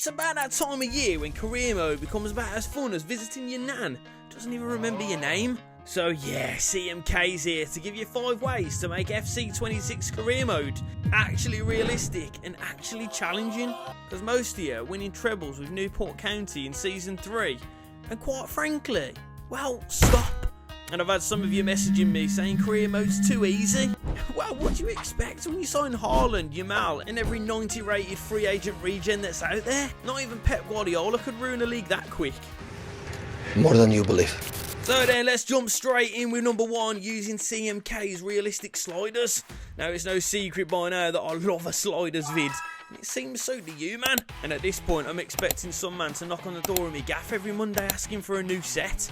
It's about that time of year when career mode becomes about as fun as visiting your nan doesn't even remember your name. So yeah, CMK's here to give you 5 ways to make FC26 career mode actually realistic and actually challenging. Because most of you are winning trebles with Newport County in Season 3. And quite frankly, well, stop. And I've had some of you messaging me saying career mode's too easy. Well, what do you expect when you sign Haaland, Yamal and every 90 rated free agent regen that's out there? Not even Pep Guardiola could ruin a league that quick. More than you believe. So then, let's jump straight in with number 1, using CMK's realistic sliders. Now, it's no secret by now that I love a sliders vid. And it seems so do you, man. And at this point, I'm expecting some man to knock on the door of me gaff every Monday asking for a new set.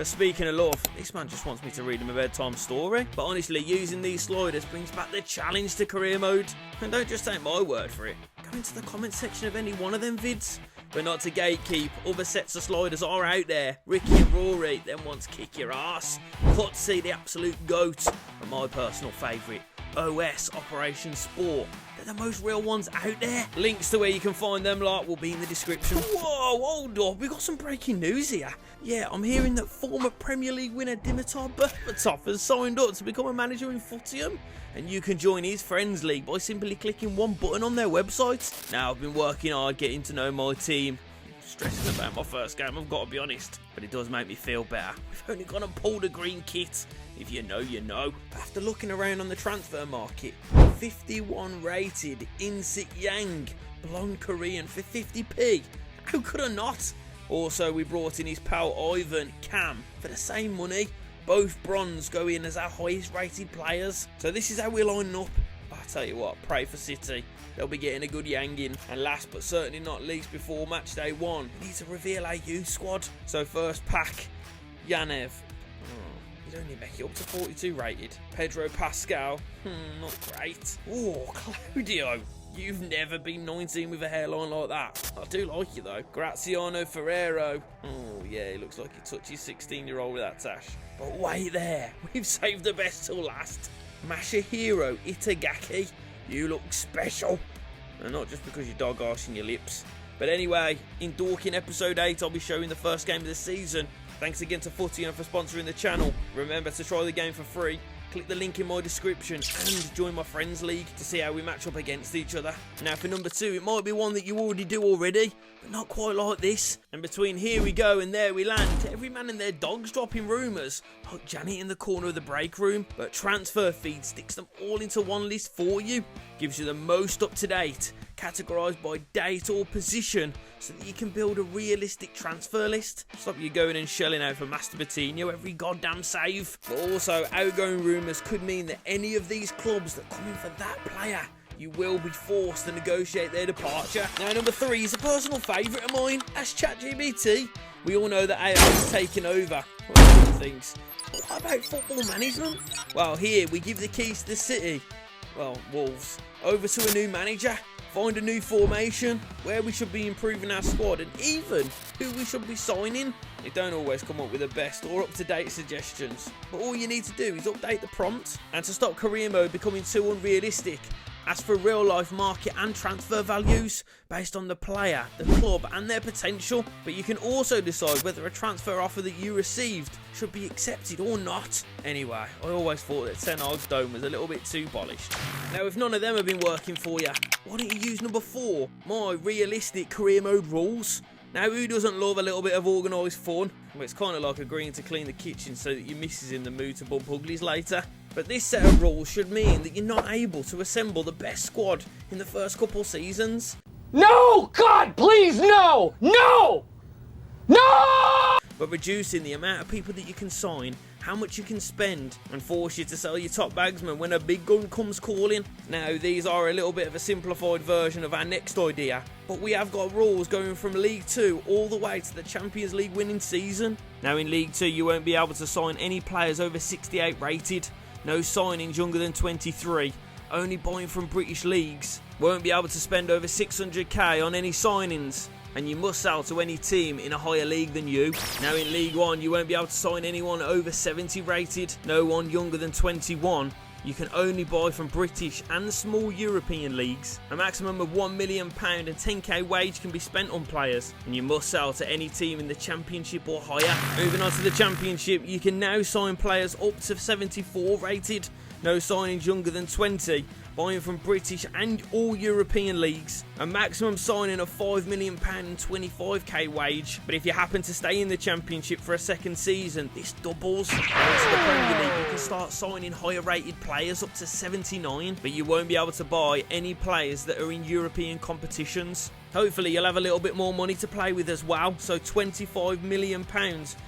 Speaking of love, this man just wants me to read him a bedtime story. But honestly, using these sliders brings back the challenge to career mode. And don't just take my word for it. Go into the comment section of any one of them vids. But not to gatekeep, other sets of sliders are out there. Ricky and Rory, them ones kick your ass. Cutzy, the absolute GOAT, and my personal favourite, OS Operation Sport. They're the most real ones out there. Links to where you can find them lot will be in the description. Whoa, hold up, we got some breaking news here. Yeah, I'm hearing that former Premier League winner Dimitar Berbatov has signed up to become a manager in Footium. And you can join his Friends League by simply clicking one button on their website. Now, I've been working hard getting to know my team. Stressing about my first game, I've got to be honest. But it does make me feel better. We've only gone and pulled a green kit. If you know, you know. After looking around on the transfer market, 51 rated Insik Yang, blonde Korean for 50p. How could I not? Also, we brought in his pal Ivan Cam for the same money. Both bronze go in as our highest rated players. So this is how we're lining up. I'll tell you what, pray for City. They'll be getting a good yang in. And last but certainly not least, before match day 1, we need to reveal our youth squad. So first pack, Yanev. He'd only make it up to 42 rated. Pedro Pascal. Not great. Oh, Claudio. You've never been 19 with a hairline like that. I do like you though. Graziano Ferrero. Oh yeah, he looks like he touched his 16-year-old with that tash. But wait there, we've saved the best till last. Masahiro Itagaki. You look special. And not just because you're dog arsing your lips. But anyway, in Dorking episode 8, I'll be showing the first game of the season. Thanks again to Footium for sponsoring the channel. Remember to try the game for free. Click the link in my description and join my Friends League to see how we match up against each other. Now for number 2, it might be one that you already do already, but not quite like this. And between here we go and there we land, every man and their dog's dropping rumours, like Janet in the corner of the break room. But Transfer Feed sticks them all into one list for you, gives you the most up to date, categorised by date or position, so that you can build a realistic transfer list. Stop you going and shelling out for Master Batinho every goddamn save. But also, outgoing rumours could mean that any of these clubs that come in for that player, you will be forced to negotiate their departure. Now number 3 is a personal favourite of mine. That's ChatGPT. We all know that AI is taking over things. But what about football management? Well, here we give the keys to the city, well, Wolves, over to a new manager. Find a new formation, where we should be improving our squad, and even who we should be signing. They don't always come up with the best or up-to-date suggestions, but all you need to do is update the prompt. And to stop career mode becoming too unrealistic, ask for real-life market and transfer values based on the player, the club and their potential. But you can also decide whether a transfer offer that you received should be accepted or not. Anyway, I always thought that Ten Hag's dome was a little bit too polished. Now if none of them have been working for you, why don't you use number 4, my realistic career mode rules? Now who doesn't love a little bit of organised fun? Well, it's kind of like agreeing to clean the kitchen so that your missus is in the mood to bump uglies later. But this set of rules should mean that you're not able to assemble the best squad in the first couple seasons. No! God, please, no! No! No! But reducing the amount of people that you can sign, how much you can spend, and force you to sell your top bagsman when a big gun comes calling. Now, these are a little bit of a simplified version of our next idea, but we have got rules going from League 2 all the way to the Champions League winning season. Now, in League 2, you won't be able to sign any players over 68 rated. No signings younger than 23. Only buying from British leagues. Won't be able to spend over 600k on any signings. And you must sell to any team in a higher league than you. Now in League 1, you won't be able to sign anyone over 70 rated. No one younger than 21. You can only buy from British and small European leagues. A maximum of £1 million and 10k wage can be spent on players, and you must sell to any team in the Championship or higher. Moving on to the Championship, you can now sign players up to 74 rated. No signings younger than 20. Buying from British and all European leagues. A maximum signing of £5 million and 25k wage. But if you happen to stay in the Championship for a second season, this doubles. Going to the Premier League, you can start signing higher rated players up to 79. But you won't be able to buy any players that are in European competitions. Hopefully you'll have a little bit more money to play with as well. So £25 million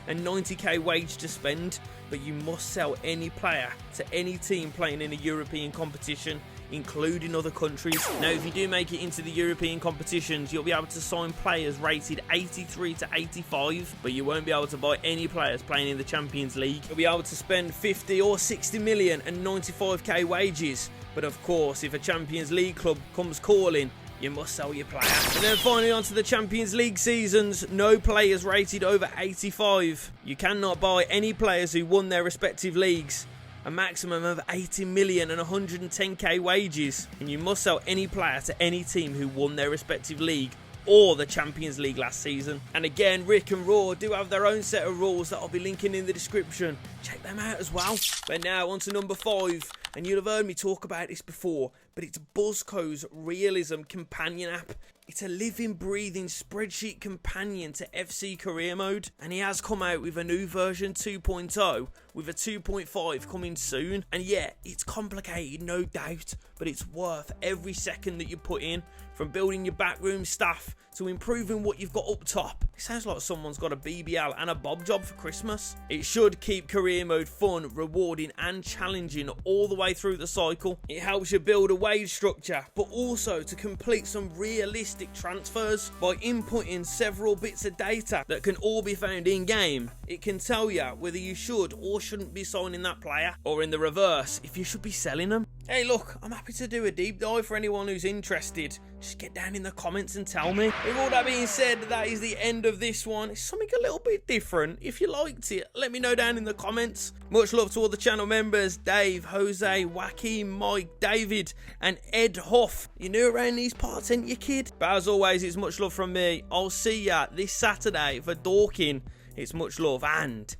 and 90k wage to spend. But you must sell any player to any team playing in a European competition, including other countries. Now, if you do make it into the European competitions, you'll be able to sign players rated 83 to 85, but you won't be able to buy any players playing in the Champions League. You'll be able to spend 50 or 60 million and 95k wages, but of course, if a Champions League club comes calling, you must sell your player. And then finally onto the Champions League seasons, no players rated over 85. You cannot buy any players who won their respective leagues. A maximum of 80 million and 110k wages. And you must sell any player to any team who won their respective league or the Champions League last season. And again, Rick and Raw do have their own set of rules that I'll be linking in the description. Check them out as well. But now on to number 5. And you'll have heard me talk about this before, but it's Buzzco's Realism companion app. It's a living, breathing spreadsheet companion to FC CareerMode, and he has come out with a new version 2.0 with a 2.5 coming soon. And yeah, it's complicated, no doubt, but it's worth every second that you put in, from building your backroom staff to improving what you've got up top. It sounds like someone's got a BBL and a bob job for Christmas. It should keep career mode fun, rewarding and challenging all the way through the cycle. It helps you build a wage structure, but also to complete some realistic transfers by inputting several bits of data that can all be found in game. It can tell you whether you should or shouldn't be signing that player, or in the reverse, if you should be selling them. Hey look, I'm happy to do a deep dive for anyone who's interested. Just get down in the comments and tell me. With all that being said, that is the end of this one. It's something a little bit different. If you liked it, let me know down in the comments. Much love to all the channel members, Dave, Jose, Joaquin, Mike, David and Ed Huff. You're new around these parts, ain't you, kid? But as always, it's much love from me. I'll see ya this Saturday for Dorking. It's much love and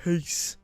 peace.